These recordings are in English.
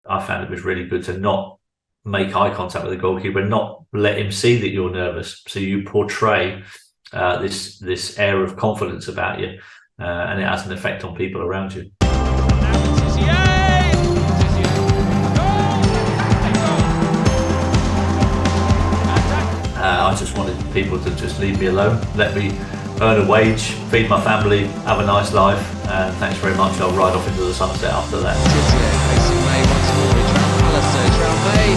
I found it was really good to not make eye contact with the goalkeeper and not let him see that you're nervous. So you portray this air of confidence about you, and it has an effect on people around you. I just wanted people to just leave me alone, let me earn a wage, feed my family, have a nice life, and thanks very much. I'll ride off into the sunset after that. Facing May once more, it's round Pallister, it's round May.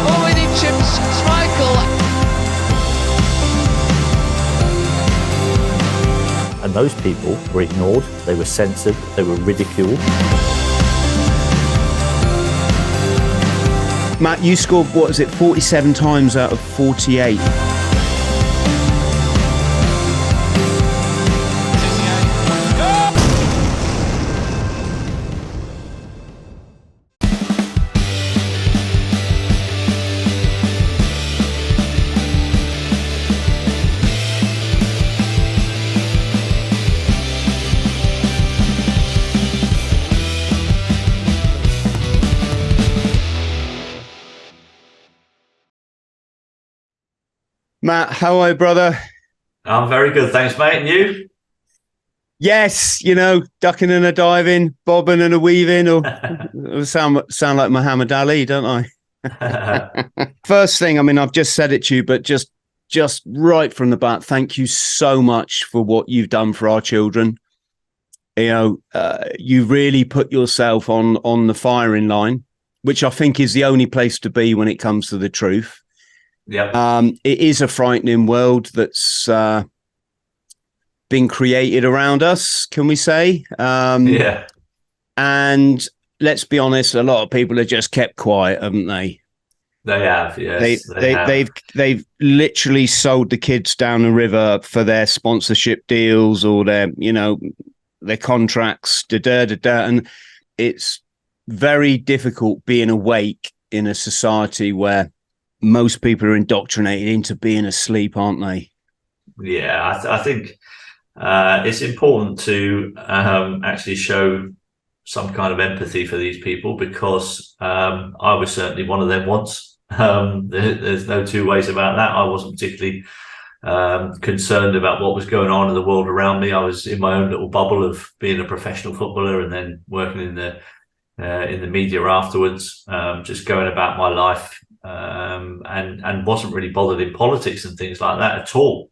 Oh, and it chips Schmeichel. And those people were ignored, they were censored, they were ridiculed. Matt, you scored, 47 times out of 48? Matt, how are you, brother? I'm very good, thanks, mate. And you? Yes, ducking and a diving, bobbing and a weaving, or sound like Muhammad Ali, don't I? First thing, I've just said it to you, but just right from the bat, thank you so much for what you've done for our children. You really put yourself on the firing line, which I think is the only place to be when it comes to the truth. Yeah. It is a frightening world that's been created around us, can we say? Yeah. And let's be honest, a lot of people have just kept quiet, haven't they? They have, yes. They've literally sold the kids down the river for their sponsorship deals or their contracts, and it's very difficult being awake in a society where most people are indoctrinated into being asleep, aren't they? Yeah, I think it's important to actually show some kind of empathy for these people, because I was certainly one of them once. There's no two ways about that. I wasn't particularly concerned about what was going on in the world around me. I was in my own little bubble of being a professional footballer and then working in the media afterwards, just going about my life. And wasn't really bothered in politics and things like that at all.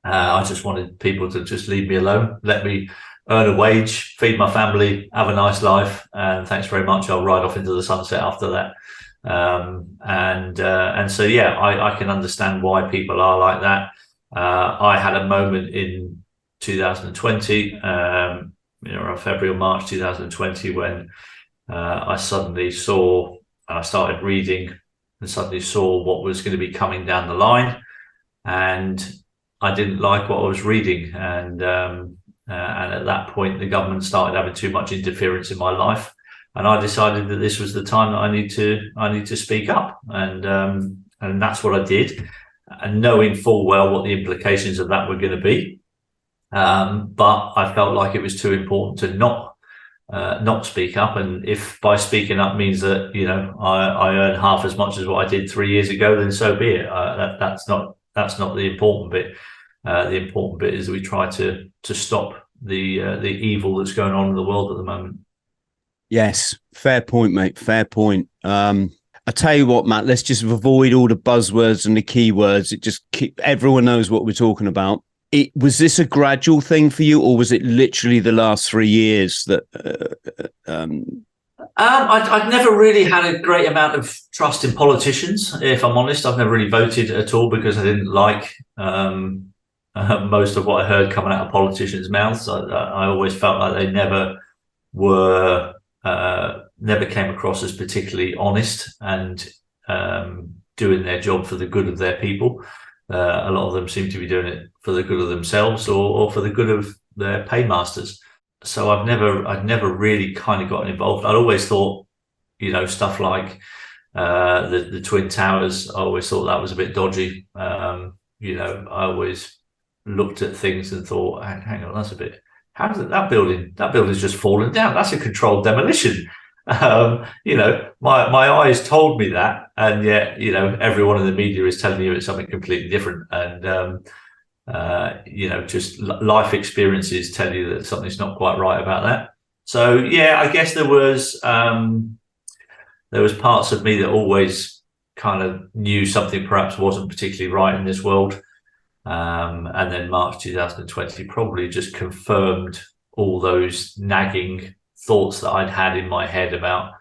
I just wanted people to just leave me alone, let me earn a wage, feed my family, have a nice life, and thanks very much. I'll ride off into the sunset after that. And so yeah, I can understand why people are like that. I had a moment in 2020, around February or March 2020, when I suddenly I started reading and suddenly saw what was going to be coming down the line, and I didn't like what I was reading, and at that point the government started having too much interference in my life, and I decided that this was the time that I need to speak up, and that's what I did, and knowing full well what the implications of that were going to be, but I felt like it was too important to not speak up. And if by speaking up means that I earn half as much as what I did 3 years ago, then so be it. That's not the important bit. The important bit is that we try to stop the evil that's going on in the world at the moment. Yes, fair point, mate. Fair point. I tell you what, Matt, let's just avoid all the buzzwords and the keywords. Everyone knows what we're talking about. Was this a gradual thing for you, or was it literally the last 3 years that? I've never really had a great amount of trust in politicians, if I'm honest. I've never really voted at all because I didn't like most of what I heard coming out of politicians' mouths. I always felt like they never came across as particularly honest and doing their job for the good of their people. A lot of them seem to be doing it for the good of themselves or for the good of their paymasters. So I've never really kind of gotten involved. I'd always thought, stuff like the Twin Towers, I always thought that was a bit dodgy. I always looked at things and thought, hang on, how did that building's just fallen down? That's a controlled demolition. My eyes told me that, and yet, everyone in the media is telling you it's something completely different. And, just life experiences tell you that something's not quite right about that. So, yeah, I guess there was parts of me that always kind of knew something perhaps wasn't particularly right in this world. And then March 2020 probably just confirmed all those nagging thoughts that I'd had in my head about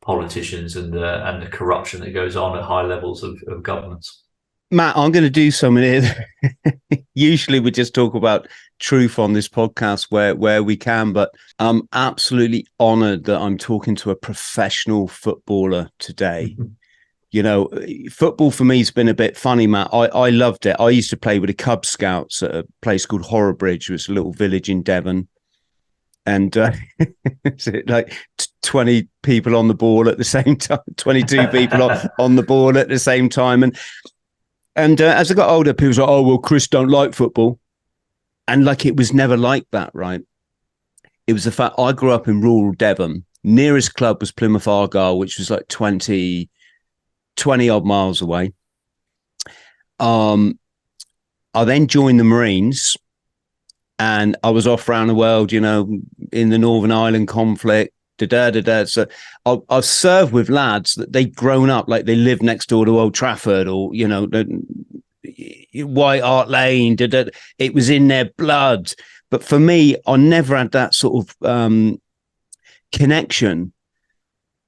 politicians and the corruption that goes on at high levels of governance. Matt, I'm going to do something here. Usually we just talk about truth on this podcast where we can, but I'm absolutely honoured that I'm talking to a professional footballer today. Football for me has been a bit funny, Matt. I loved it. I used to play with the Cub Scouts at a place called Horrabridge, which was a little village in Devon. And like 20 people on the ball at the same time, 22 people on the ball at the same time. And as I got older, people were like, oh, well, Chris don't like football. And like, it was never like that, right? It was the fact I grew up in rural Devon. Nearest club was Plymouth Argyle, which was like 20 odd miles away. I then joined the Marines. And I was off around the world, in the Northern Ireland conflict, So I've served with lads that they'd grown up, like they lived next door to Old Trafford or, White Hart Lane. It was in their blood. But for me, I never had that sort of connection.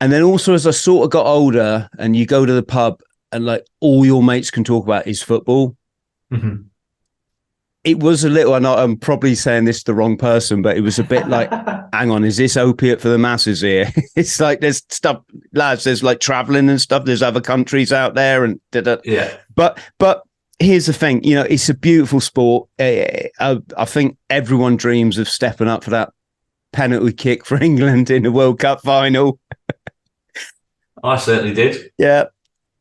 And then also as I sort of got older and you go to the pub and like all your mates can talk about is football. Mm-hmm. It was a little, and I'm probably saying this to the wrong person, but it was a bit like, hang on, is this opiate for the masses here? It's like there's stuff, lads, there's like traveling and stuff. There's other countries out there. And yeah. But here's the thing, it's a beautiful sport. I think everyone dreams of stepping up for that penalty kick for England in the World Cup final. I certainly did. Yeah.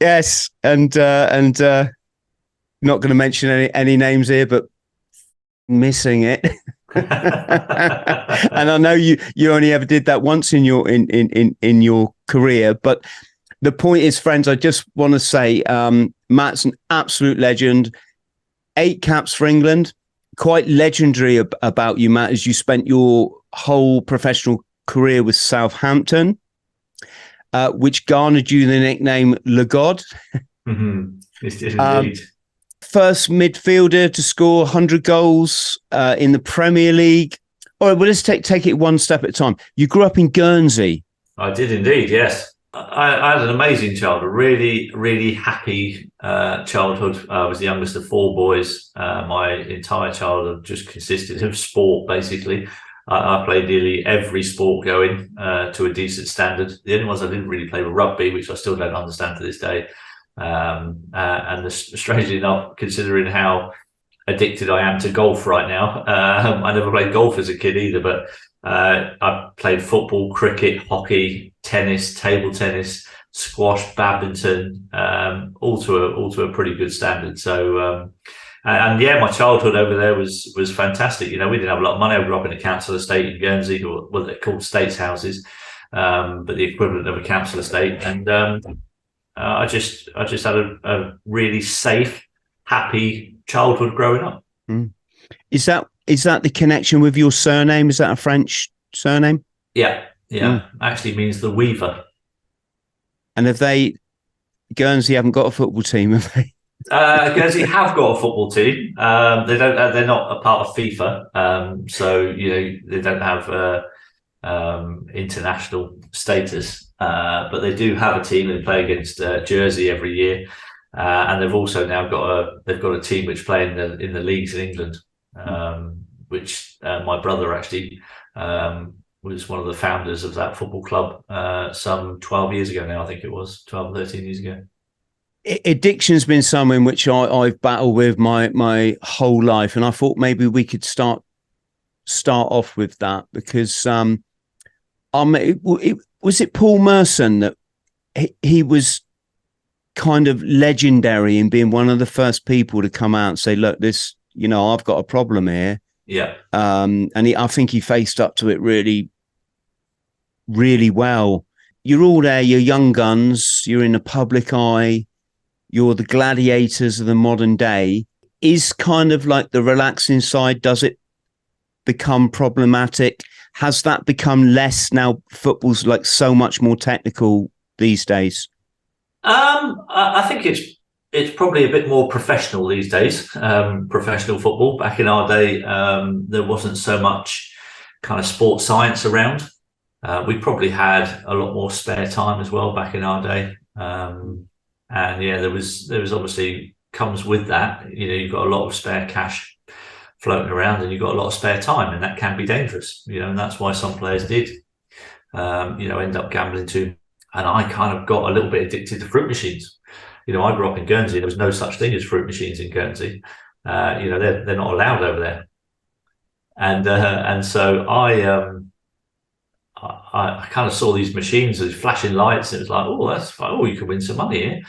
Yes. And not going to mention any names here, but missing it. And I know you only ever did that once in your career, but the point is, friends, I just want to say Matt's an absolute legend. 8 caps for England. Quite legendary about you, Matt, as you spent your whole professional career with Southampton, which garnered you the nickname Le God. Mm-hmm. It did indeed. First midfielder to score 100 goals in the Premier League. All right, well, let's take it one step at a time. You grew up in Guernsey. I did indeed, yes. I had an amazing childhood, really, really happy childhood. I was the youngest of 4 boys. My entire childhood just consisted of sport, basically. I played nearly every sport going to a decent standard. The only ones I didn't really play were rugby, which I still don't understand to this day. And strangely enough, considering how addicted I am to golf right now, I never played golf as a kid either, but I played football, cricket, hockey, tennis, table tennis, squash, badminton, all to a pretty good standard. So and yeah, my childhood over there was fantastic. We didn't have a lot of money. I grew up in a council estate in Guernsey, or what they're called states houses, but the equivalent of a council estate. And I just had a really safe, happy childhood growing up. Mm. Is that the connection with your surname? Is that a French surname? Yeah. Actually means the weaver. And Guernsey haven't got a football team, have they? Guernsey have got a football team. They don't. They're not a part of FIFA, so they don't have international status. But they do have a team. They play against Jersey every year, and they've also now got a team which play in the leagues in England, which my brother actually was one of the founders of that football club some 12 years ago now. I think it was 12 or 13 years ago. Addiction's been something which I've battled with my whole life, and I thought maybe we could start off with that because was it Paul Merson that he was kind of legendary in being one of the first people to come out and say, look, this, I've got a problem here. Yeah. And I think he faced up to it really, really well. you're all there, you're young guns, you're in the public eye, you're the gladiators of the modern day. Is kind of like the relaxing side, does it become problematic? Has that become less now? Football's like so much more technical these days. I think it's probably a bit more professional these days. Professional football. Back in our day, there wasn't so much kind of sports science around. We probably had a lot more spare time as well back in our day. And yeah, there was obviously comes with that. You know, you've got a lot of spare cash floating around, and you've got a lot of spare time, and that can be dangerous. You know, and that's why some players did, end up gambling too. And I kind of got a little bit addicted to fruit machines. You know, I grew up in Guernsey. There was no such thing as fruit machines in Guernsey. They're not allowed over there. And so I kind of saw these machines, these flashing lights. And it was like, oh, that's fun. Oh, you could win some money here.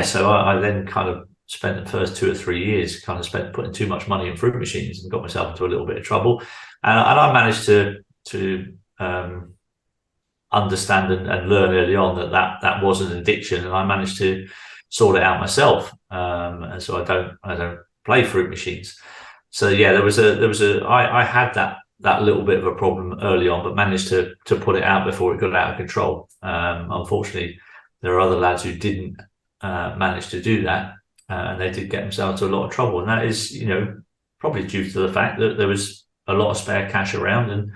So I then kind of spent the first 2 or 3 years putting too much money in fruit machines and got myself into a little bit of trouble. And I managed to understand and learn early on that was an addiction, and I managed to sort it out myself. And so I don't play fruit machines. So yeah, I had that little bit of a problem early on, but managed to put it out before it got out of control. Unfortunately, there are other lads who didn't manage to do that, and they did get themselves into a lot of trouble. And that is, probably due to the fact that there was a lot of spare cash around and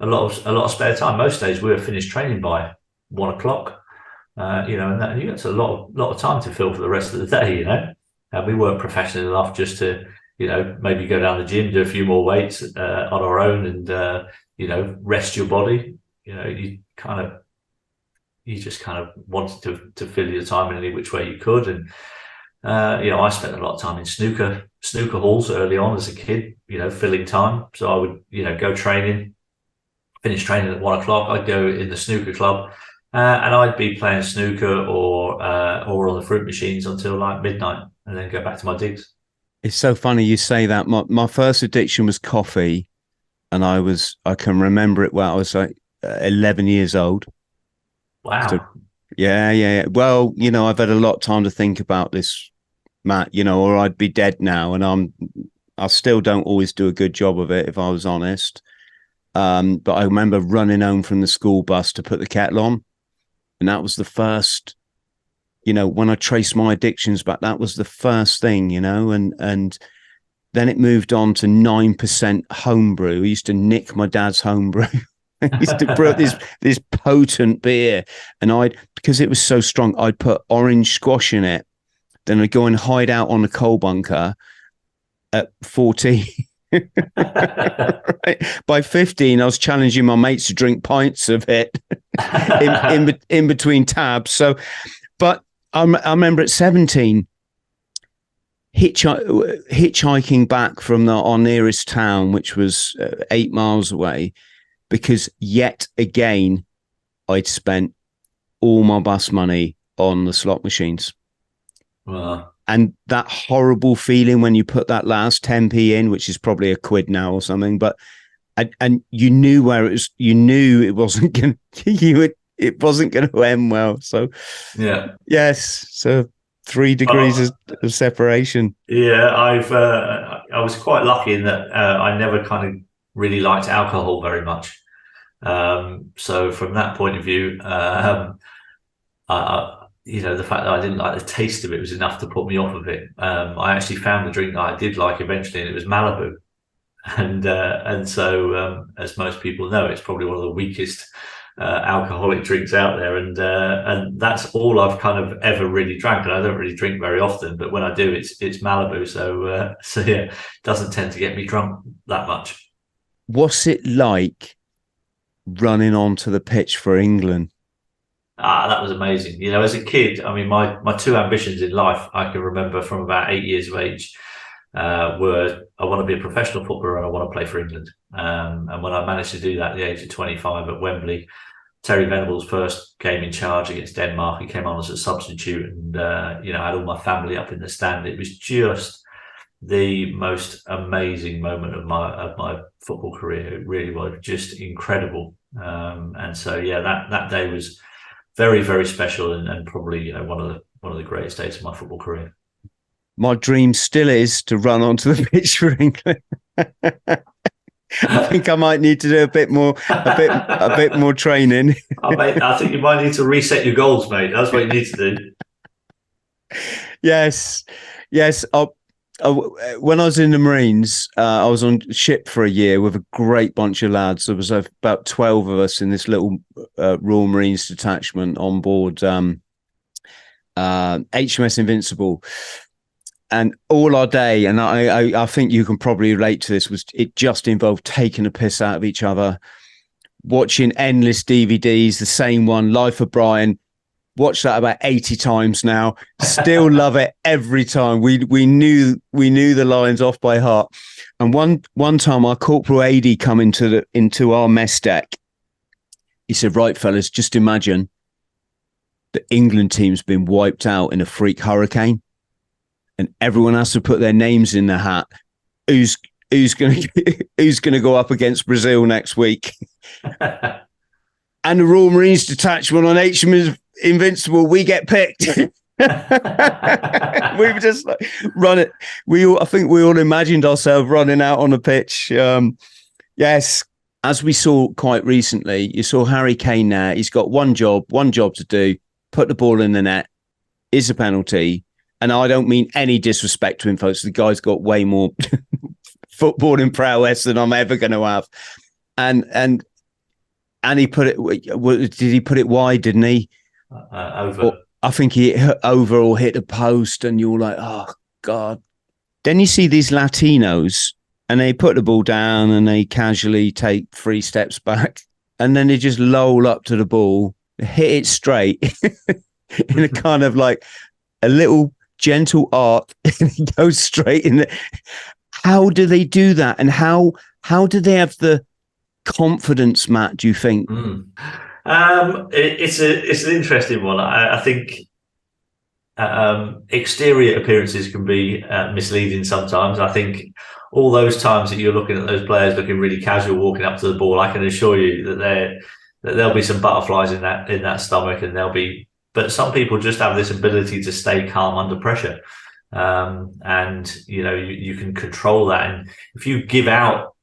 a lot of spare time. Most days we were finished training by 1 o'clock, and you get a lot of time to fill for the rest of the day. And we weren't professional enough just to maybe go down the gym, do a few more weights on our own, and rest your body. You just kind of wanted to fill your time in any which way you could. And I spent a lot of time in snooker halls early on as a kid, filling time. So I would go training, finish training at 1 o'clock. I'd go in the snooker club, and I'd be playing snooker or on the fruit machines until like midnight, and then go back to my digs. It's so funny you say that. My first addiction was coffee, and I can remember it well. I was like 11 years old. Wow. So, yeah. Well, I've had a lot of time to think about this, Matt, or I'd be dead now, and I still don't always do a good job of it, if I was honest. But I remember running home from the school bus to put the kettle on, and that was the first, when I traced my addictions back, that was the first thing, and then it moved on to 9% homebrew. I used to nick my dad's homebrew. I used to brew this potent beer, and because it was so strong, I'd put orange squash in it. Then I'd go and hide out on the coal bunker at 14. Right. By 15, I was challenging my mates to drink pints of it in between tabs. So, but I remember at 17, hitchhiking back from our nearest town, which was 8 miles away, because yet again, I'd spent all my bus money on the slot machines. Wow. And that horrible feeling when you put that last 10p in, which is probably £1 now or something, but and you knew where it was, you knew it wasn't going to end well. So yeah, yes, so 3 degrees of separation. Yeah, I was quite lucky in that I never kind of really liked alcohol very much. So from that point of view, the fact that I didn't like the taste of it was enough to put me off of it. I actually found the drink that I did like eventually, and it was Malibu. And so, as most people know, it's probably one of the weakest alcoholic drinks out there. And that's all I've kind of ever really drank. And I don't really drink very often, but when I do, it's Malibu. So yeah, it doesn't tend to get me drunk that much. What's it like running onto the pitch for England? That was amazing. As a kid, I mean, my 2 ambitions in life I can remember from about 8 years of age were I want to be a professional footballer and I want to play for England. And when I managed to do that at the age of 25 at Wembley, Terry Venables first came in charge against Denmark. He came on as a substitute, and I had all my family up in the stand. It was just the most amazing moment of my football career. It really was just incredible. And so, yeah, that day was very, very special, and probably one of the greatest days of my football career. My dream still is to run onto the pitch for England. I think I might need to do a bit more training. I think you might need to reset your goals, mate. That's what you need to do. Yes. When I was in the Marines, I was on ship for a year with a great bunch of lads. There was about 12 of us in this little Royal Marines detachment on board HMS Invincible. And all our day, and I think you can probably relate to this, was it just involved taking a piss out of each other, watching endless DVDs, the same one, Life of Brian. Watched that about 80 times now. Still love it every time. We knew the lines off by heart. And one time our Corporal AD come into our mess deck. He said, "Right, fellas, just imagine the England team's been wiped out in a freak hurricane, and everyone has to put their names in the hat. Who's gonna go up against Brazil next week?" And the Royal Marines detachment on HMS Invincible, we get picked. We were just like run it. I think we all imagined ourselves running out on the pitch. Yes, as we saw quite recently, you saw Harry Kane there. He's got one job to do: put the ball in the net. Is a penalty. And I don't mean any disrespect to him, folks. The guy's got way more footballing prowess than I'm ever going to have. And he put it. Did he put it wide? Didn't he? Over. Or, I think he hit over or hit a post, and you're like, oh God. Then you see these Latinos, and they put the ball down, and they casually take 3 steps back, and then they just loll up to the ball, hit it straight in a kind of like a little gentle arc, and it goes straight in there. How do they do that? And how do they have the confidence, Matt, do you think? It's an interesting one. I think exterior appearances can be misleading sometimes. I think all those times that you're looking at those players looking really casual walking up to the ball, I can assure you that there'll be some butterflies in that stomach, and but some people just have this ability to stay calm under pressure. And you can control that. And if you give out,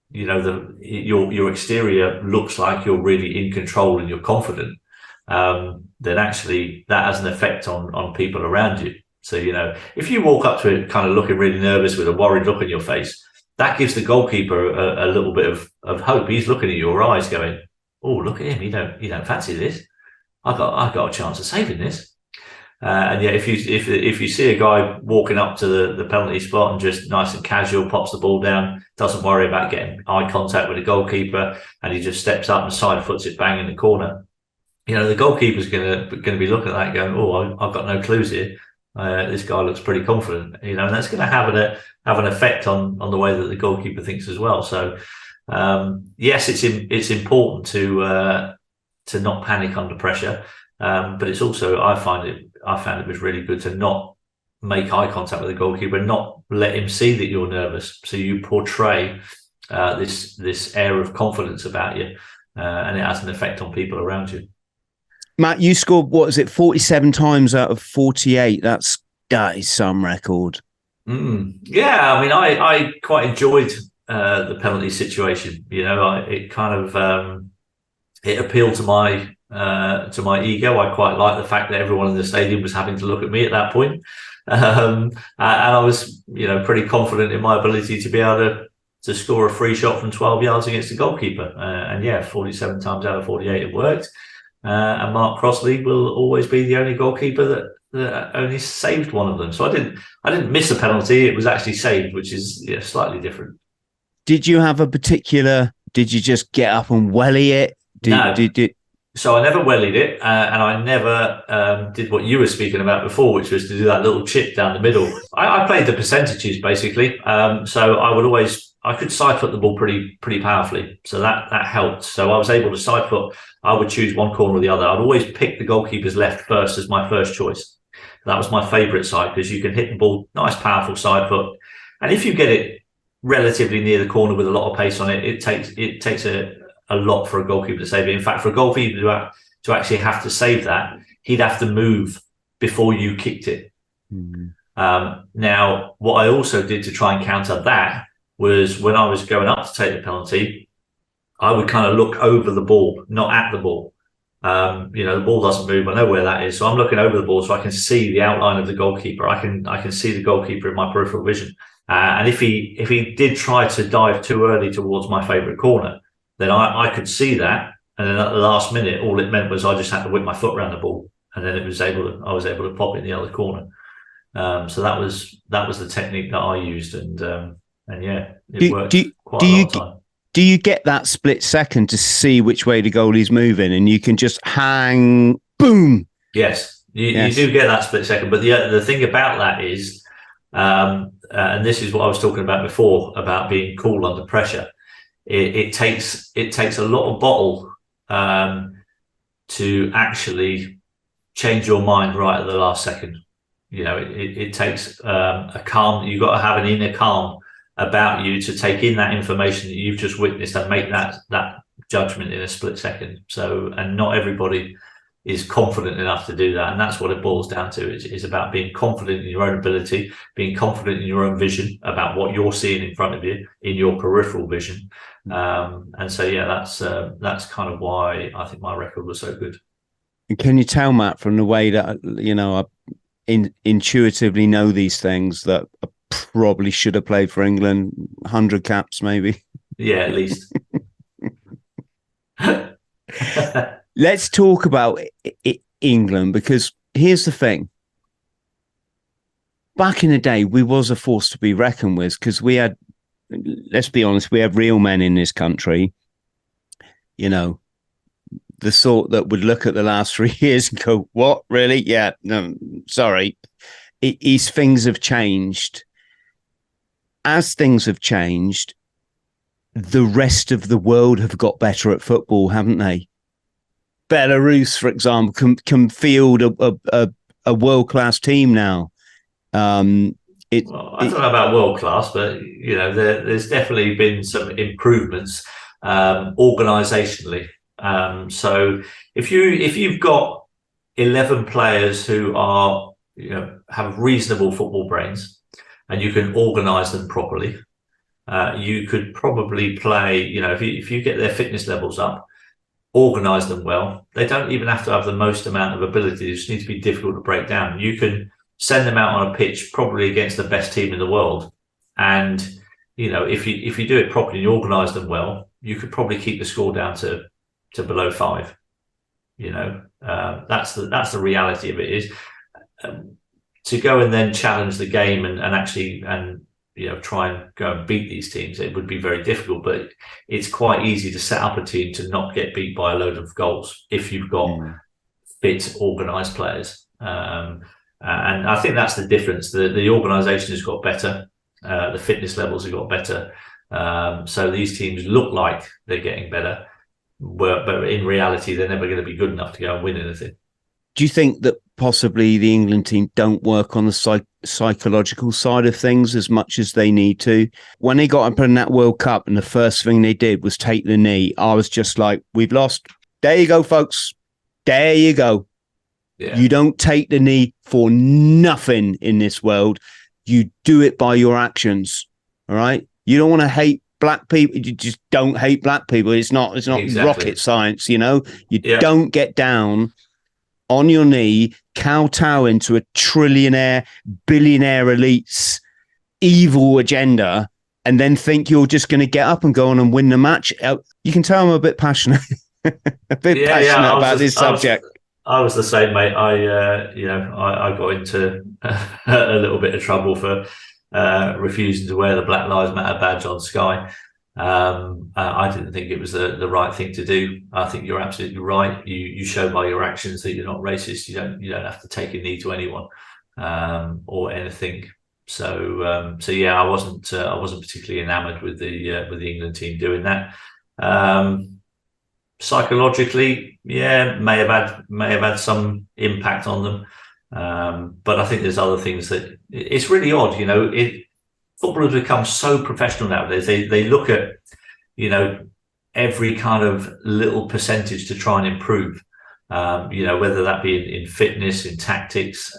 your exterior looks like you're really in control and you're confident, then actually that has an effect on people around you. So, if you walk up to it kind of looking really nervous with a worried look on your face, that gives the goalkeeper a little bit of hope. He's looking at your eyes going, "Oh, look at him. You don't fancy this. I've got a chance of saving this." And yeah, if you see a guy walking up to the penalty spot and just nice and casual, pops the ball down, doesn't worry about getting eye contact with the goalkeeper, and he just steps up and side foots it bang in the corner, the goalkeeper's going to be looking at that going, "Oh, I've got no clues here. This guy looks pretty confident," and that's going to have an effect on the way that the goalkeeper thinks as well. So yes, it's important to not panic under pressure, but it's also I found it was really good to not make eye contact with the goalkeeper, not let him see that you're nervous. So you portray this air of confidence about you, and it has an effect on people around you. Matt, you scored, 47 times out of 48? That is some record. Yeah, I mean, I quite enjoyed the penalty situation. It kind of it appealed to my ego. I quite like the fact that everyone in the stadium was having to look at me at that point, and I was pretty confident in my ability to be able to score a free shot from 12 yards against the goalkeeper. And yeah, 47 times out of 48 it worked. And Mark Crossley will always be the only goalkeeper that only saved one of them. So I didn't miss a penalty. It was actually saved, which is slightly different. Did you have a particular? Did you just get up and welly it? No. So I never wellied it, and I never did what you were speaking about before, which was to do that little chip down the middle. I played the percentages basically. So I could side foot the ball pretty powerfully. So that helped. So I was able to side foot. I would choose one corner or the other. I'd always pick the goalkeeper's left first as my first choice. That was my favourite side because you can hit the ball, nice powerful side foot. And if you get it relatively near the corner with a lot of pace on it, it takes a lot for a goalkeeper to save it. In fact, for a goalkeeper to actually have to save that, he'd have to move before you kicked it. Now, what I also did to try and counter that was when I was going up to take the penalty, I would kind of look over the ball, not at the ball. The ball doesn't move. I know where that is, so I'm looking over the ball so I can see the outline of the goalkeeper. I can see the goalkeeper in my peripheral vision. And if he did try to dive too early towards my favourite corner, then I could see that. And then at the last minute, all it meant was I just had to whip my foot around the ball, and then I was able to pop it in the other corner. So that was the technique that I used, and yeah, it worked quite a lot of time. Do you get that split second to see which way the goalie's moving, and you can just hang, boom? Yes, you do get that split second. But the thing about that is, and this is what I was talking about before about being cool under pressure. It takes a lot of bottle to actually change your mind right at the last second. It takes a calm. You've got to have an inner calm about you to take in that information that you've just witnessed and make that judgment in a split second. So, and not everybody is confident enough to do that, and that's what it boils down to. Is about being confident in your own ability, being confident in your own vision about what you're seeing in front of you in your peripheral vision. And so, yeah, that's kind of why I think my record was so good. Can you tell, Matt, from the way that I intuitively know these things, that I probably should have played for England, 100 caps maybe? Yeah, at least. Let's talk about England, because here's the thing. Back in the day, we was a force to be reckoned with, because we had, let's be honest, we had real men in this country, the sort that would look at the last 3 years and go, what, really? Yeah, no, sorry. Things have changed. As things have changed, the rest of the world have got better at football, haven't they? Belarus, for example, can field a world-class team now. I don't know about world-class, but there's definitely been some improvements organisationally. So if you've got 11 players who are have reasonable football brains, and you can organise them properly, you could probably play. If you get their fitness levels up, organise them well. They don't even have to have the most amount of ability. They just need to be difficult to break down. You can send them out on a pitch probably against the best team in the world, and if you do it properly and you organise them well, you could probably keep the score down to below 5. That's the reality of it. Is to go and then challenge the game and actually try and go and beat these teams. It would be very difficult, but it's quite easy to set up a team to not get beat by a load of goals if you've got fit, organised players. And I think that's the difference. The organisation has got better. The fitness levels have got better. So these teams look like they're getting better, but in reality, they're never going to be good enough to go and win anything. Do you think that possibly the England team don't work on the psychological side of things as much as they need to? When they got up in that World Cup and the first thing they did was take the knee, I was just like, we've lost. There you go, folks. There you go. Yeah. You don't take the knee for nothing in this world. You do it by your actions. All right. You don't want to hate black people. You just don't hate black people. It's not exactly rocket science. You don't get down on your knee, kowtow into a trillionaire, billionaire elite's evil agenda, and then think you're just going to get up and go on and win the match. You can tell I'm a bit passionate, passionate about this subject. I was the same, mate. I got into a little bit of trouble for refusing to wear the Black Lives Matter badge on Sky. I didn't think it was the right thing to do. I think you're absolutely right. You show by your actions that you're not racist. You don't have to take a knee to anyone or anything. So yeah, I wasn't particularly enamoured with the England team doing that. Psychologically, yeah, may have had some impact on them. But I think there's other things that it's really odd. Football has become so professional nowadays. They look at, every kind of little percentage to try and improve. Whether that be in fitness, in tactics,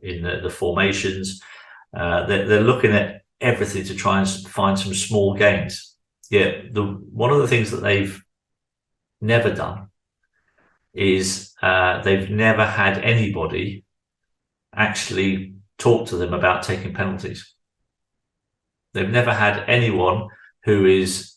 in the formations, they're looking at everything to try and find some small gains. Yeah, one of the things that they've never done is they've never had anybody actually talk to them about taking penalties. They've never had anyone who is,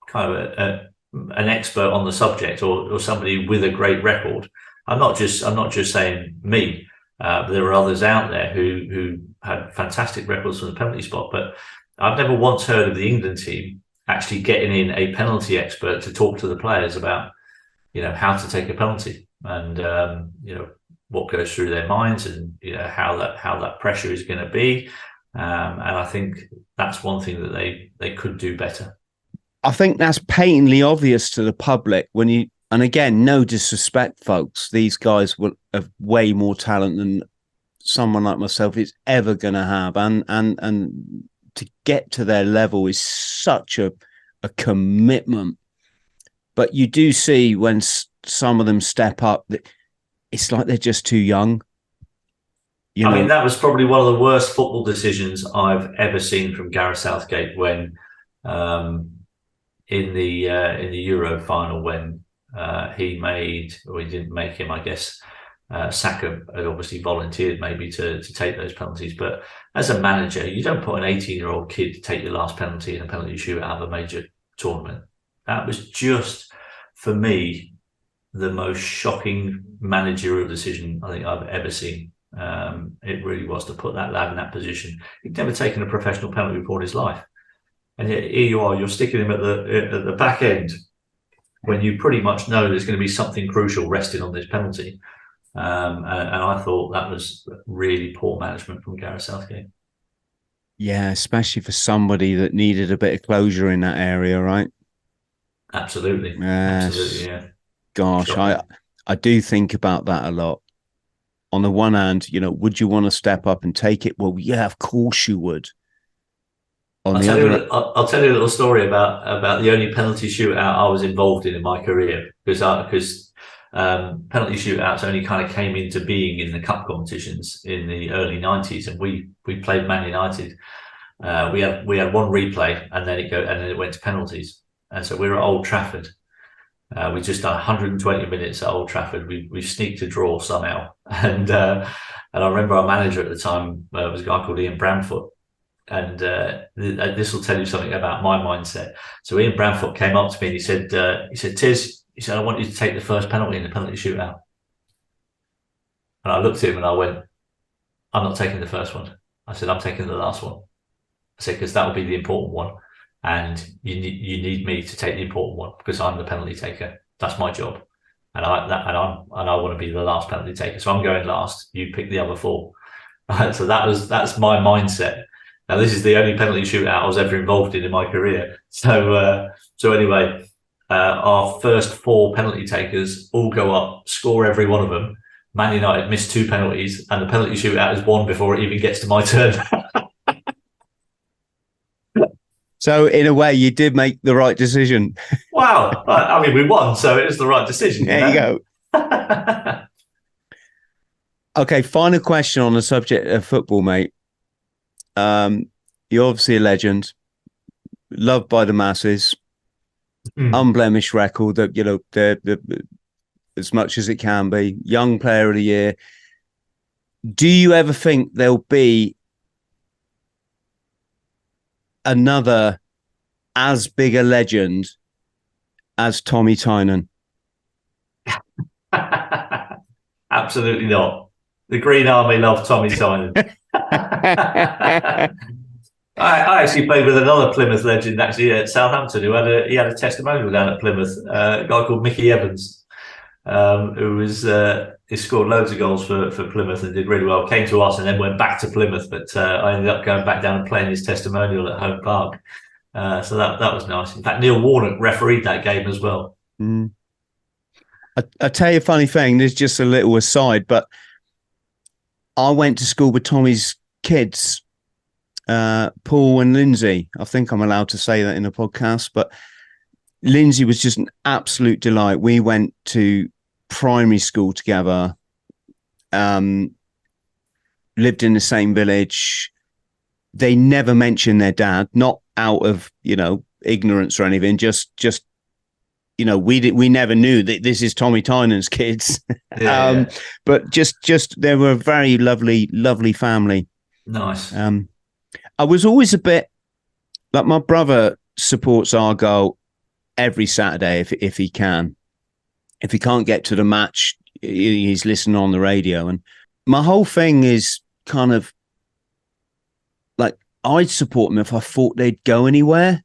kind of an expert on the subject, or somebody with a great record. I'm not just saying me. There are others out there who had fantastic records from the penalty spot, but I've never once heard of the England team actually getting in a penalty expert to talk to the players about, how to take a penalty and what goes through their minds, and how that pressure is going to be. And I think that's one thing that they could do better. I think that's patently obvious to the public and again, no disrespect, folks. These guys will have way more talent than someone like myself is ever going to have. And to get to their level is such a commitment. But you do see when some of them step up that it's like they're just too young. I mean, that was probably one of the worst football decisions I've ever seen from Gareth Southgate when in the Euro final, when he didn't make him, I guess. Saka had obviously volunteered maybe to take those penalties, but as a manager, you don't put an 18-year-old kid to take your last penalty in a penalty shootout of a major tournament. That was just, for me, the most shocking managerial decision I think I've ever seen. It really was, to put that lad in that position. He'd never taken a professional penalty before in his life, and yet here you are, you're sticking him at the back end when you pretty much know there's going to be something crucial resting on this penalty. And I thought that was really poor management from Gareth Southgate. Yeah, especially for somebody that needed a bit of closure in that area, right? Absolutely. Yes. Absolutely, yeah. Gosh, I do think about that a lot. On the one hand, would you want to step up and take it? Well, yeah, of course you would. I'll tell you a little story about the only penalty shootout I was involved in my career, because penalty shootouts only kind of came into being in the cup competitions in the early 90s, and we played Man United. We had one replay, and then it went to penalties, and so we were at Old Trafford. We just done 120 minutes at Old Trafford. We sneaked a draw somehow, and I remember our manager at the time was a guy called Ian Bramfoot. And this will tell you something about my mindset. So Ian Bramfoot came up to me and he said, Tiz, I want you to take the first penalty in the penalty shootout. And I looked at him and I went, I'm not taking the first one. I said, I'm taking the last one. I said, because that will be the important one. And you need me to take the important one, because I'm the penalty taker. That's my job. And I want to be the last penalty taker. So I'm going last. You pick the other four. So that's my mindset. Now, this is the only penalty shootout I was ever involved in my career. So anyway, our first four penalty takers all go up, score every one of them. Man United missed 2 penalties, and the penalty shootout is won before it even gets to my turn. So, in a way, you did make the right decision. Wow. I mean, we won, so it was the right decision. There you go. Okay, final question on the subject of football, mate. You're obviously a legend, loved by the masses, unblemished record that, the as much as it can be, young player of the year. Do you ever think there'll be another as big a legend as Tommy Tynan? Absolutely not. The Green Army love Tommy Tynan. I actually played with another Plymouth legend actually at Southampton who had a testimonial down at Plymouth, a guy called Mickey Evans, who he scored loads of goals for Plymouth and did really well. Came to us and then went back to Plymouth, but I ended up going back down and playing his testimonial at Home Park. So that was nice. In fact, Neil Warnock refereed that game as well. I tell you a funny thing. There's just a little aside, but I went to school with Tommy's kids, Paul and Lindsay. I think I'm allowed to say that in a podcast, but Lindsay was just an absolute delight. We went to primary school together, lived in the same village. They never mentioned their dad, not out of, ignorance or anything. Just, we never knew that this is Tommy Tynan's kids. Yeah. But just they were a very lovely, lovely family. Nice. I was always a bit like, my brother supports Argyle every Saturday if he can. If he can't get to the match, he's listening on the radio. And my whole thing is kind of like, I'd support them if I thought they'd go anywhere.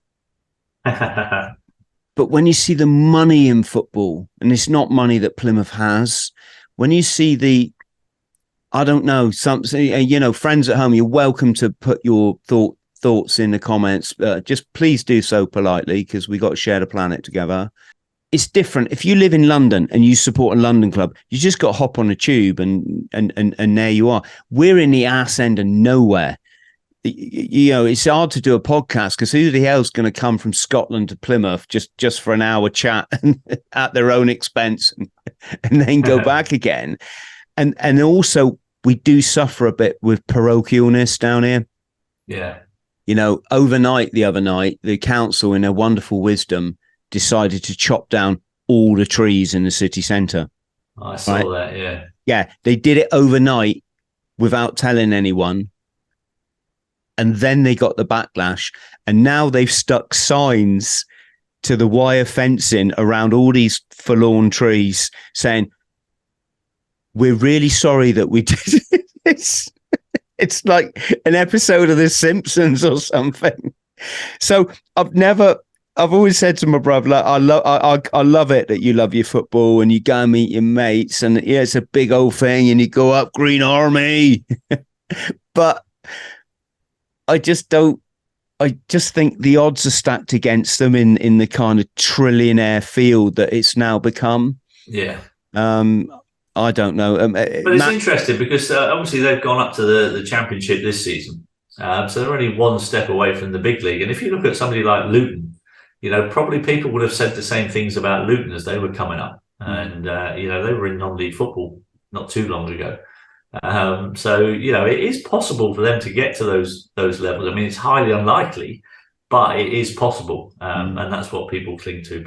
But when you see the money in football, and it's not money that Plymouth has, when you see I don't know, something, friends at home, you're welcome to put your thoughts in the comments. Just please do so politely, because we got to share the planet together. It's different. If you live in London and you support a London club, you just got to hop on a tube and there you are. We're in the arse end of nowhere. It's hard to do a podcast because who the hell's going to come from Scotland to Plymouth just for an hour chat at their own expense and then go back again. And also we do suffer a bit with parochialness down here. Yeah. Overnight, the other night, the council, in their wonderful wisdom, decided to chop down all the trees in the city centre. I saw that, yeah. Yeah, they did it overnight without telling anyone. And then they got the backlash. And now they've stuck signs to the wire fencing around all these forlorn trees saying, we're really sorry that we did this. It's like an episode of The Simpsons or something. So I've always said to my brother, like, I love it that you love your football and you go and meet your mates, and yeah, it's a big old thing, and you go up Green Army. But I just think the odds are stacked against them in the kind of trillionaire field that it's now become. Yeah. I don't know. But it's interesting because obviously they've gone up to the Championship this season. So they're only one step away from the big league. And if you look at somebody like Luton, probably people would have said the same things about Luton as they were coming up. And, they were in non-league football not too long ago. So, it is possible for them to get to those levels. I mean, it's highly unlikely, but it is possible. And that's what people cling to.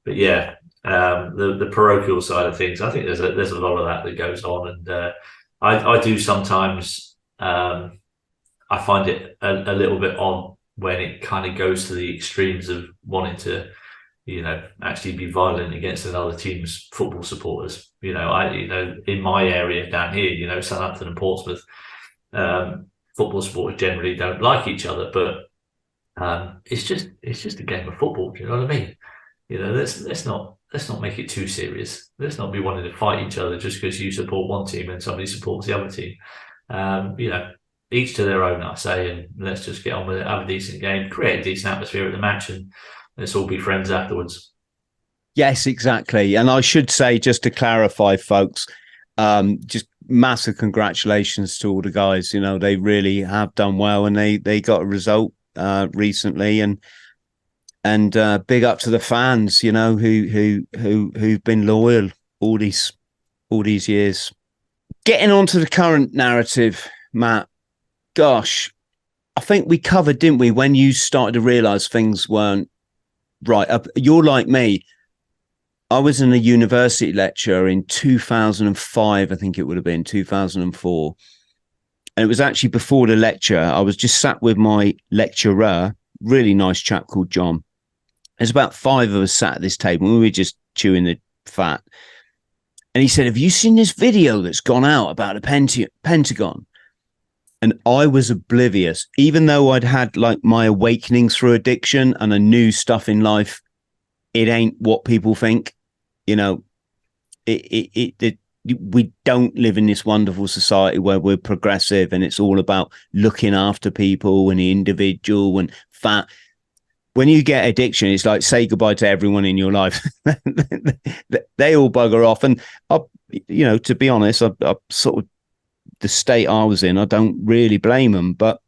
But yeah, the parochial side of things, I think there's a lot of that goes on. And I do sometimes, I find it a little bit odd when it kind of goes to the extremes of wanting to, actually be violent against another team's football supporters. In my area down here, Southampton and Portsmouth, football supporters generally don't like each other, but it's just a game of football. Do you know what I mean? Let's not make it too serious. Let's not be wanting to fight each other just because you support one team and somebody supports the other team. Each to their own, I say, and let's just get on with it, have a decent game, create a decent atmosphere at the match, and let's all be friends afterwards. Yes, exactly. And I should say, just to clarify, folks, just massive congratulations to all the guys. They really have done well, and they got a result recently, and big up to the fans, who've been loyal all these years. Getting on to the current narrative, Matt. Gosh, I think we covered, didn't we, when you started to realise things weren't right. You're like me. I was in a university lecture in 2005, I think it would have been 2004. And it was actually before the lecture. I was just sat with my lecturer, really nice chap called John. There's about 5 of us sat at this table, and we were just chewing the fat. And he said, have you seen this video that's gone out about the Pentagon? And I was oblivious, even though I'd had like my awakening through addiction and I knew stuff in life. It ain't what people think, we don't live in this wonderful society where we're progressive and it's all about looking after people and the individual and fat. When you get addiction, it's like say goodbye to everyone in your life. They all bugger off. And, to be honest, I sort of, the state I was in, I don't really blame them, but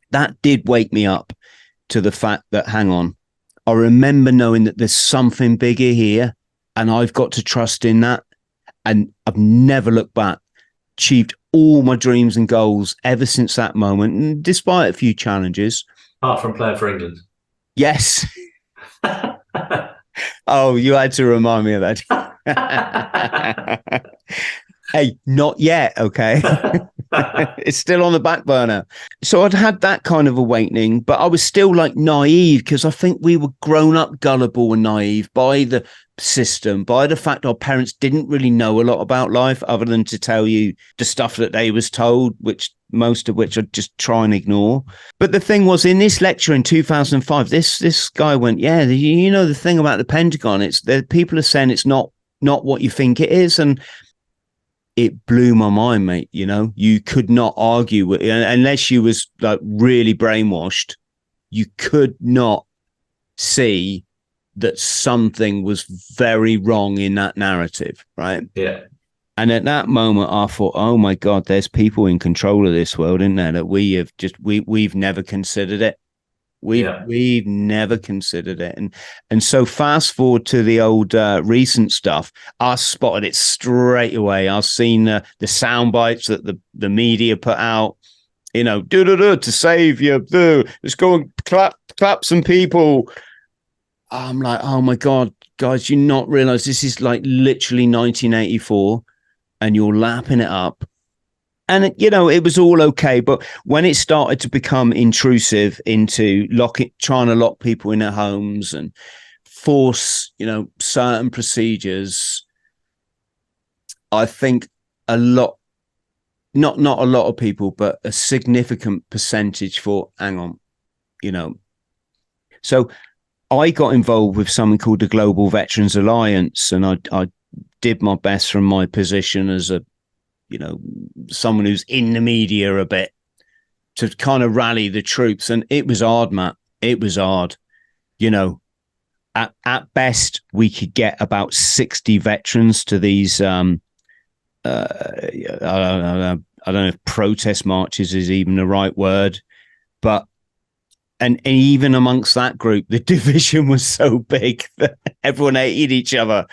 that did wake me up to the fact that, hang on, I remember knowing that there's something bigger here and I've got to trust in that. And I've never looked back. Achieved all my dreams and goals ever since that moment, and despite a few challenges. Apart from playing for England. Yes. Oh, you had to remind me of that. Hey, not yet, okay? It's still on the back burner. So I'd had that kind of awakening, but I was still like naive because I think we were grown up gullible and naive by the system, by the fact our parents didn't really know a lot about life other than to tell you the stuff that they was told, which most of which I just try and ignore. But the thing was, in this lecture in 2005, this guy went, yeah, you know, the thing about the Pentagon, it's that people are saying it's not what you think it is. And it blew my mind, mate. You know, you could not argue with, unless you was like really brainwashed, you could not see that something was very wrong in that narrative, right? Yeah. And at that moment, I thought, oh my God, there's people in control of this world, isn't there? That we've never considered it. We've never considered it. And so fast forward to the old recent stuff, I spotted it straight away. I've seen the sound bites that the media put out, you know, to save you, let's go and clap some people. I'm like, oh my God, guys, you not realize this is like literally 1984 and you're lapping it up. And, you know, it was all okay. But when it started to become intrusive into trying to lock people in their homes and force, you know, certain procedures, I think a lot, not a lot of people, but a significant percentage thought, hang on, you know. So I got involved with something called the Global Veterans Alliance, and I did my best from my position as a, you know, someone who's in the media a bit to kind of rally the troops. And it was hard, Matt. It was hard. You know, at best, we could get about 60 veterans to these, I don't know if protest marches is even the right word, but and even amongst that group, the division was so big that everyone hated each other.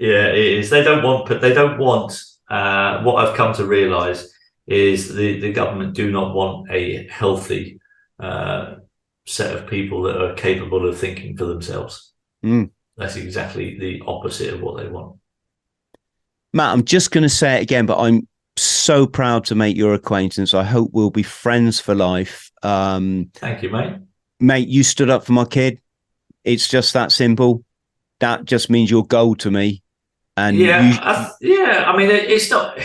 Yeah, it is. They don't want. What I've come to realise is the government do not want a healthy set of people that are capable of thinking for themselves. That's exactly the opposite of what they want. Matt, I'm just going to say it again, but I'm so proud to make your acquaintance. I hope we'll be friends for life. Thank you, mate. Mate, you stood up for my kid. It's just that simple. That just means you're gold to me. And I mean, it's not.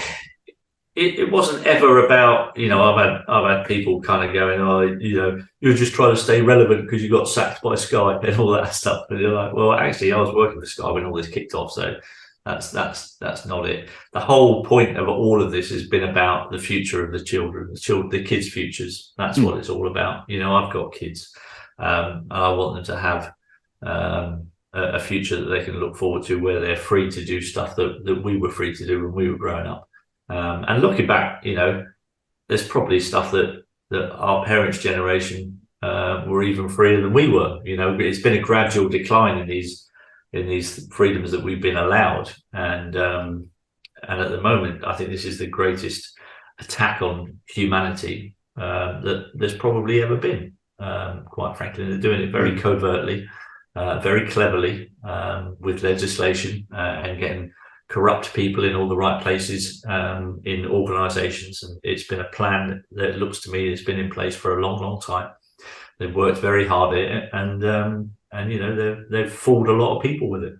It wasn't ever about, you know, I've had people kind of going, oh, you know, you're just trying to stay relevant because you got sacked by Sky and all that stuff. And you're like, well, actually, I was working for Sky when all this kicked off, so that's not it. The whole point of all of this has been about the future of the children, the kids' futures. That's what it's all about. You know, I've got kids, and I want them to have a future that they can look forward to, where they're free to do stuff that we were free to do when we were growing up. And looking back, you know, there's probably stuff that our parents' generation were even freer than we were. You know, it's been a gradual decline in these freedoms that we've been allowed. And at the moment, I think this is the greatest attack on humanity that there's probably ever been, quite frankly. They're doing it very covertly, very cleverly, with legislation and getting corrupt people in all the right places in organisations. And it's been a plan that looks to me has been in place for a long, long time. They've worked very hard at it, and you know, they've fooled a lot of people with it.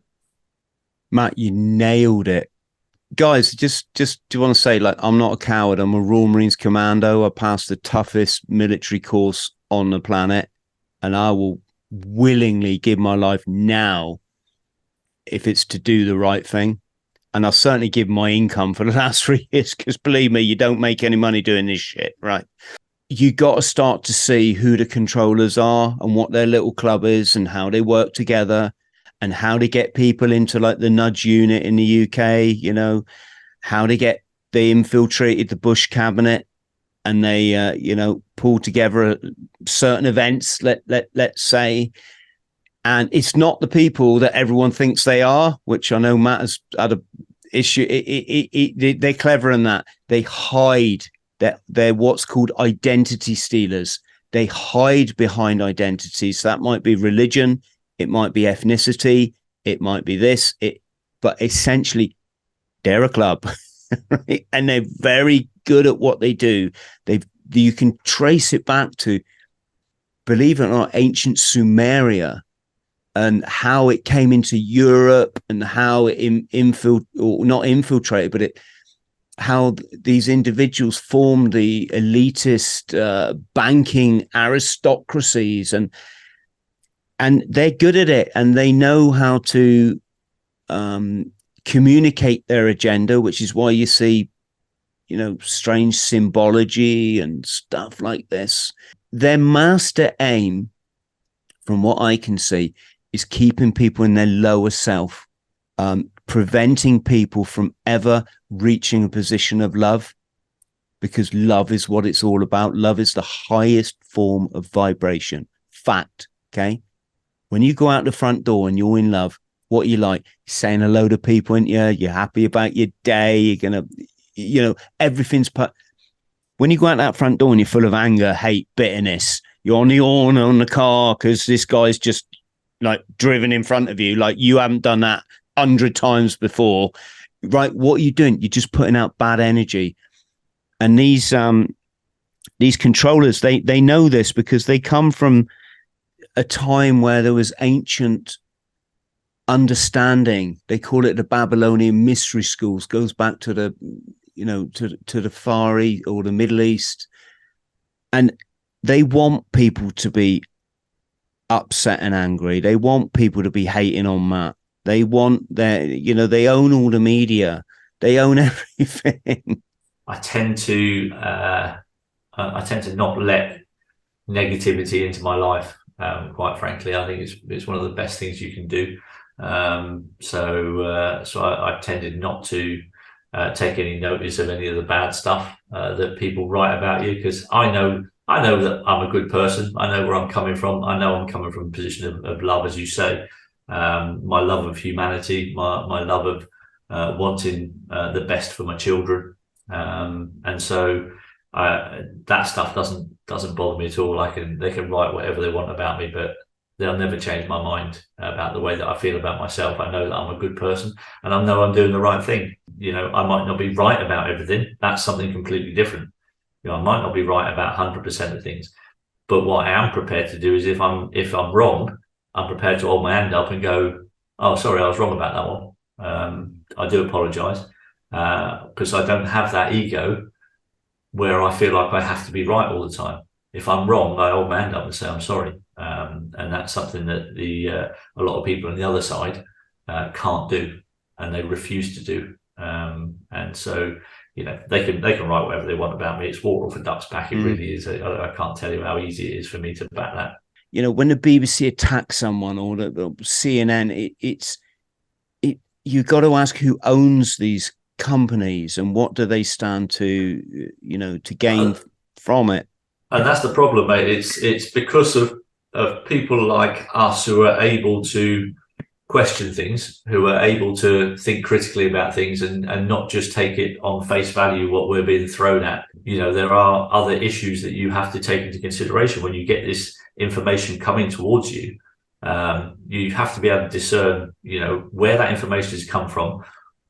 Matt, you nailed it. Guys, just do you want to say, like, I'm not a coward. I'm a Royal Marines commando. I passed the toughest military course on the planet, and I will willingly give my life now if it's to do the right thing. And I'll certainly give my income for the last 3 years, because believe me, you don't make any money doing this shit, right? You got to start to see who the controllers are and what their little club is and how they work together and how to get people into, like, the nudge unit in the UK, you know, how they infiltrated the Bush cabinet and they, you know, pulled together certain events, let's say. And it's not the people that everyone thinks they are, which I know Matt has had a issue. They're clever in that. They hide. They're what's called identity stealers. They hide behind identities. So that might be religion. It might be ethnicity. It might be this. But essentially, they're a club, right? And they're very good at what they do. You can trace it back to, believe it or not, ancient Sumeria, and how it came into Europe, and how it not infiltrated, but how these individuals formed the elitist banking aristocracies, and they're good at it, and they know how to communicate their agenda, which is why you see, strange symbology and stuff like this. Their master aim, from what I can see, is keeping people in their lower self, preventing people from ever reaching a position of love, because love is what it's all about. Love is the highest form of vibration. Fact. Okay. When you go out the front door and you're in love, what you like? You're saying hello to people, and you're happy about your day. You're going to, everything's when you go out that front door and you're full of anger, hate, bitterness, you're on the horn on the car because this guy's just like driven in front of you, like you haven't done that 100 times before, right? What are you doing? You're just putting out bad energy. And these controllers, they know this because they come from a time where there was ancient understanding. They call it the Babylonian mystery schools. Goes back to the to the Far East or the Middle East, and they want people to be upset and angry. They want people to be hating on Matt. They want they own all the media. They own everything. I tend to not let negativity into my life. Quite frankly, I think it's one of the best things you can do. So I tended not to take any notice of any of the bad stuff that people write about you, because I know that I'm a good person. I know where I'm coming from. I know I'm coming from a position of love, as you say. My love of humanity, my love of wanting the best for my children, and so that stuff doesn't bother me at all. They can write whatever they want about me, but they'll never change my mind about the way that I feel about myself. I know that I'm a good person, and I know I'm doing the right thing. I might not be right about everything. That's something completely different. I might not be right about 100% of things, but what I am prepared to do is if I'm wrong, I'm prepared to hold my hand up and go, "Oh, sorry, I was wrong about that one. I do apologise," because I don't have that ego where I feel like I have to be right all the time. If I'm wrong, I hold my hand up and say I'm sorry, and that's something that a lot of people on the other side can't do, and they refuse to do. And so they can write whatever they want about me. It's water off a duck's back. It really is. I can't tell you how easy it is for me to back that. When the BBC attacks someone or the CNN, you got to ask who owns these companies and what do they stand to gain from it. And that's the problem, mate. It's because of people like us who are able to question things, who are able to think critically about things and not just take it on face value what we're being thrown at. There are other issues that you have to take into consideration when you get this information coming towards you. You have to be able to discern, where that information has come from,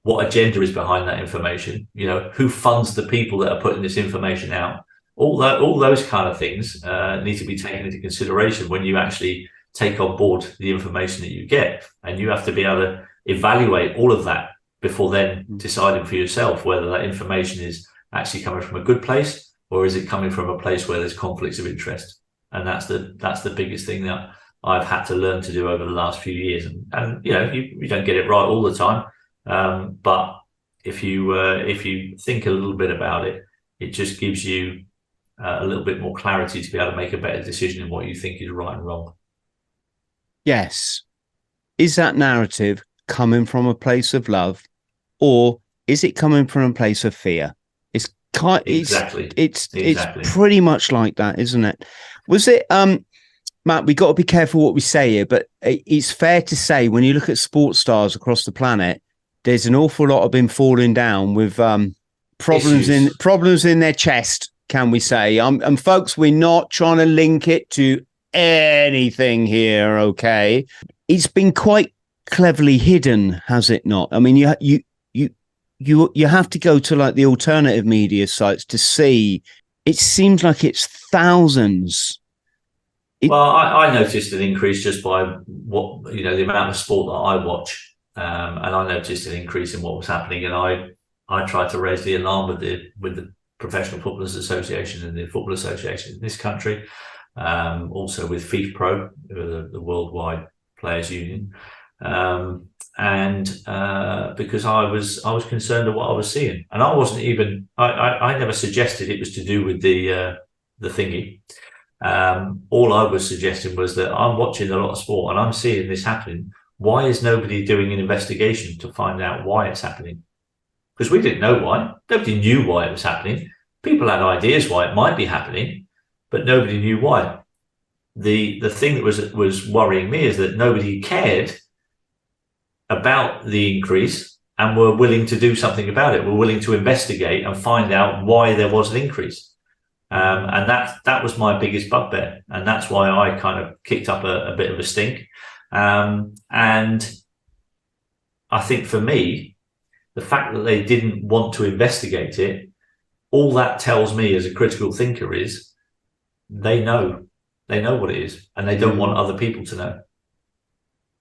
what agenda is behind that information, who funds the people that are putting this information out. All those kind of things need to be taken into consideration when you actually take on board the information that you get, and you have to be able to evaluate all of that before then deciding for yourself whether that information is actually coming from a good place or is it coming from a place where there's conflicts of interest. And that's the biggest thing that I've had to learn to do over the last few years. And you don't get it right all the time, but if you think a little bit about it, it just gives you a little bit more clarity to be able to make a better decision in what you think is right and wrong. Yes. Is that narrative coming from a place of love, or is it coming from a place of fear? Exactly. It's pretty much like that, isn't it? Was it Matt, we got to be careful what we say here, but it's fair to say when you look at sports stars across the planet, there's an awful lot of them falling down with problems in their chest. Can we say? And folks, we're not trying to link it to anything here. Okay, it's been quite cleverly hidden, has it not? I mean, you have to go to like the alternative media sites to see. It seems like it's thousands. Well, I noticed an increase just by the amount of sport that I watch, and I noticed an increase in what was happening, and I tried to raise the alarm with the Professional Footballers Association and the Football Association in this country, also with FIFPro, the Worldwide Players Union, and because I was concerned of what I was seeing, and I wasn't even I never suggested it was to do with the thingy. All I was suggesting was that I'm watching a lot of sport and I'm seeing this happening. Why is nobody doing an investigation to find out why it's happening? Because we didn't know why. Nobody knew why it was happening. People had ideas why it might be happening, but nobody knew why. The thing that was worrying me is that nobody cared about the increase and were willing to do something about it. Were willing to investigate and find out why there was an increase. And that was my biggest bugbear. And that's why I kind of kicked up a bit of a stink. And I think for me, the fact that they didn't want to investigate it, all that tells me as a critical thinker is they know what it is and they don't want other people to know.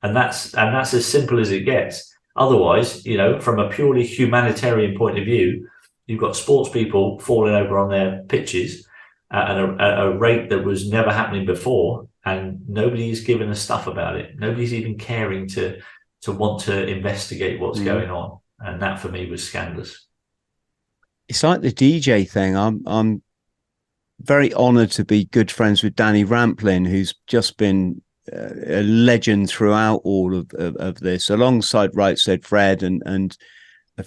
And that's as simple as it gets. Otherwise, from a purely humanitarian point of view, you've got sports people falling over on their pitches at a rate that was never happening before, and nobody is giving a stuff about it. Nobody's even caring to want to investigate what's going on, and that for me was scandalous. It's like the DJ thing. I'm very honoured to be good friends with Danny Ramplin, who's just been a legend throughout all of this, alongside Right Said Fred and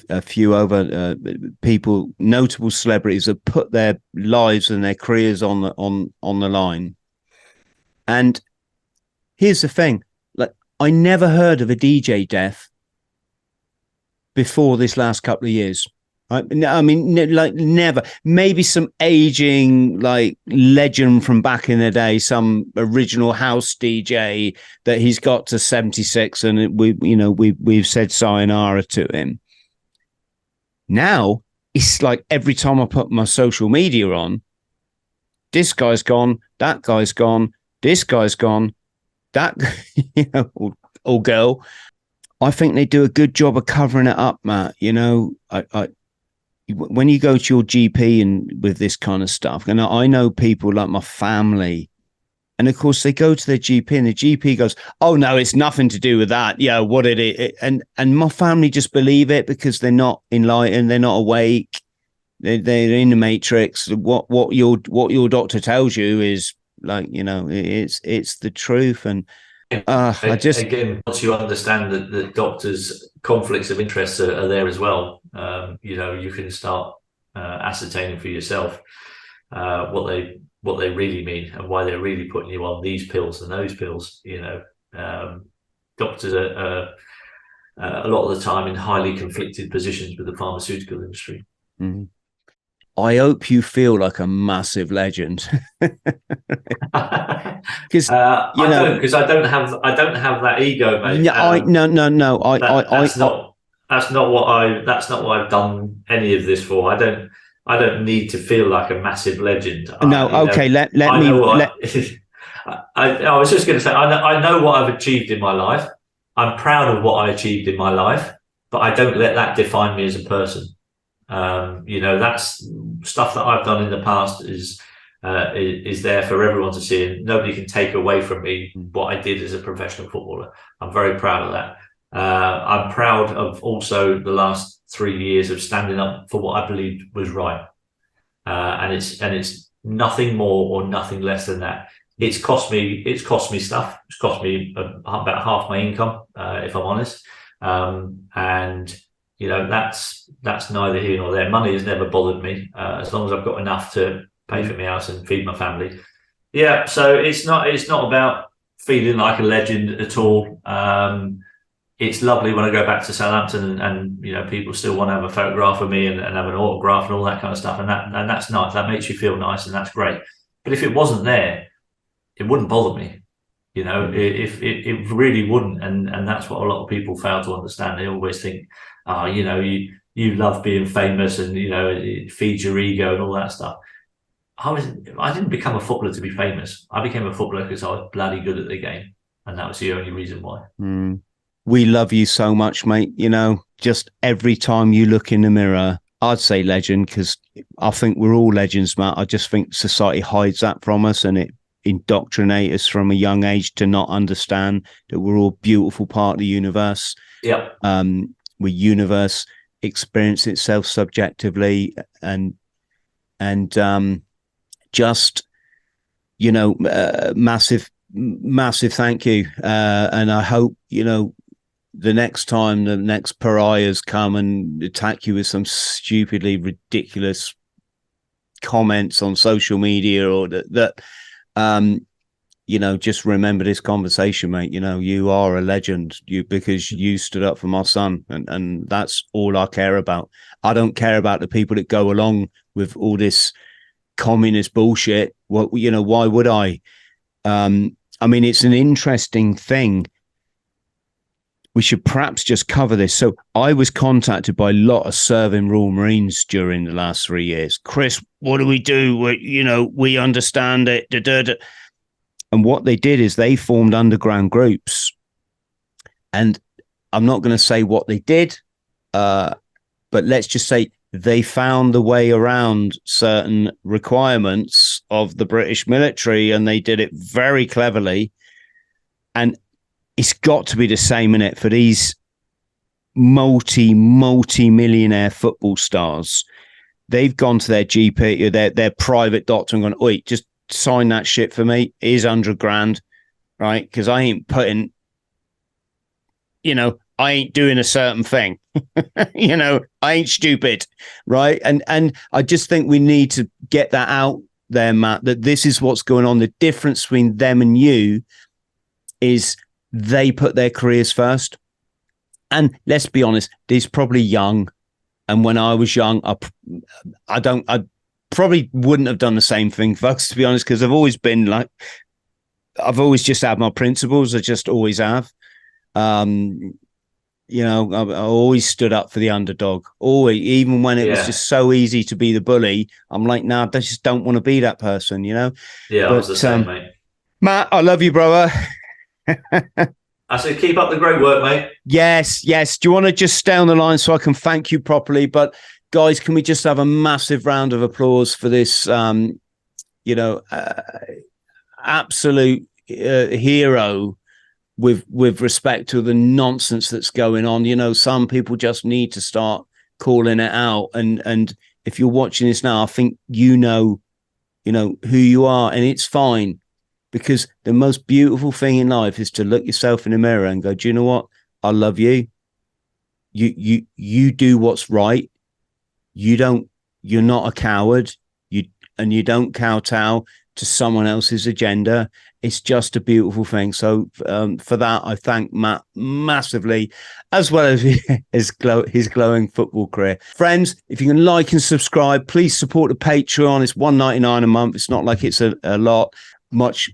a few other people, notable celebrities that put their lives and their careers on the line. And here's the thing: like, I never heard of a DJ death before this last couple of years. I mean, like, never. Maybe some aging, like, legend from back in the day, some original house DJ that he's got to 76, and we've said sayonara to him. Now it's like every time I put my social media on, this guy's gone, that guy's gone, this guy's gone, that or girl. I think they do a good job of covering it up, Matt. When you go to your GP and with this kind of stuff, and I know people like my family, and of course they go to their GP and the GP goes, "Oh no, it's nothing to do with that. Yeah, what it is." And my family just believe it because they're not enlightened, they're not awake, they're in the matrix. What your doctor tells you is like, it's the truth. And again, once you understand that the doctors' conflicts of interest are there as well, you can start ascertaining for yourself what they really mean and why they're really putting you on these pills and those pills. Doctors are a lot of the time in highly conflicted positions with the pharmaceutical industry. Mm-hmm. I hope you feel like a massive legend. Because I don't have that ego, mate. That's not what I've done any of this for. I don't need to feel like a massive legend. Let me. I was just going to say, I know what I've achieved in my life. I'm proud of what I achieved in my life, but I don't let that define me as a person. That's stuff that I've done in the past is there for everyone to see, and nobody can take away from me what I did as a professional footballer. I'm very proud of that. I'm proud of also the last 3 years of standing up for what I believed was right, and it's nothing more or nothing less than that. It's cost me stuff. It's cost me about half my income, if I'm honest, and that's neither here nor there. Money has never bothered me, as long as I've got enough to pay for my house and feed my family. Yeah, so it's not about feeling like a legend at all. It's lovely when I go back to Southampton and you know people still want to have a photograph of me and have an autograph and all that kind of stuff, and that's nice. That makes you feel nice, and that's great. But if it wasn't there, it wouldn't bother me. You know, it really wouldn't, and that's what a lot of people fail to understand. They always think, oh, you know, you love being famous, and you know, it feeds your ego and all that stuff. I didn't become a footballer to be famous. I became a footballer because I was bloody good at the game, and that was the only reason why. We love you so much, mate. You know, just every time you look in the mirror, I'd say legend, because I think we're all legends, Matt. I just think society hides that from us, and it indoctrinates us from a young age to not understand that we're all beautiful part of the universe. Yeah. We're universe experience itself subjectively, and just, you know, massive thank you. And I hope, you know, the next time the next pariahs come and attack you with some stupidly ridiculous comments on social media or that you know, just remember this conversation, mate. You know, you are a legend, because you stood up for my son, and that's all I care about. I don't care about the people that go along with all this communist bullshit. What, you know, why would I? I mean, it's an interesting thing. We should perhaps just cover this. So I was contacted by a lot of serving Royal Marines during the last 3 years. Chris, what do we do? You know, we understand it. Da, da, da. And what they did is they formed underground groups. And I'm not going to say what they did, but let's just say they found the way around certain requirements of the British military, and they did it very cleverly. And it's got to be the same in it for these multi-millionaire football stars. They've gone to their GP, their private doctor, and gone, "Oi, just sign that shit for me. Here's $100,000, right? Because I ain't putting, you know, I ain't doing a certain thing. You know, I ain't stupid, right?" And I just think we need to get that out there, Matt, that this is what's going on. The difference between them and you is they put their careers first. And let's be honest, they're probably young. And when I was young, I probably wouldn't have done the same thing, folks, to be honest, because I've always been like, I've always just had my principles. I just always have. You know, I always stood up for the underdog. Always, even when it was just so easy to be the bully, I'm like, nah, I just don't want to be that person, you know? Yeah, I was the same, mate. Matt, I love you, brother. I said, keep up the great work, mate. Yes. Do you want to just stay on the line so I can thank you properly? But guys, can we just have a massive round of applause for this, you know, absolute hero with respect to the nonsense that's going on. You know, some people just need to start calling it out. And if you're watching this now, I think you know who you are, and it's fine. Because the most beautiful thing in life is to look yourself in the mirror and go, do you know what? I love you. You do what's right. You're not a coward. You don't kowtow to someone else's agenda. It's just a beautiful thing. So for that, I thank Matt massively, as well as his glowing football career. Friends, if you can like and subscribe, please support the Patreon. It's $1.99 a month. It's not like it's a lot. Much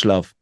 love.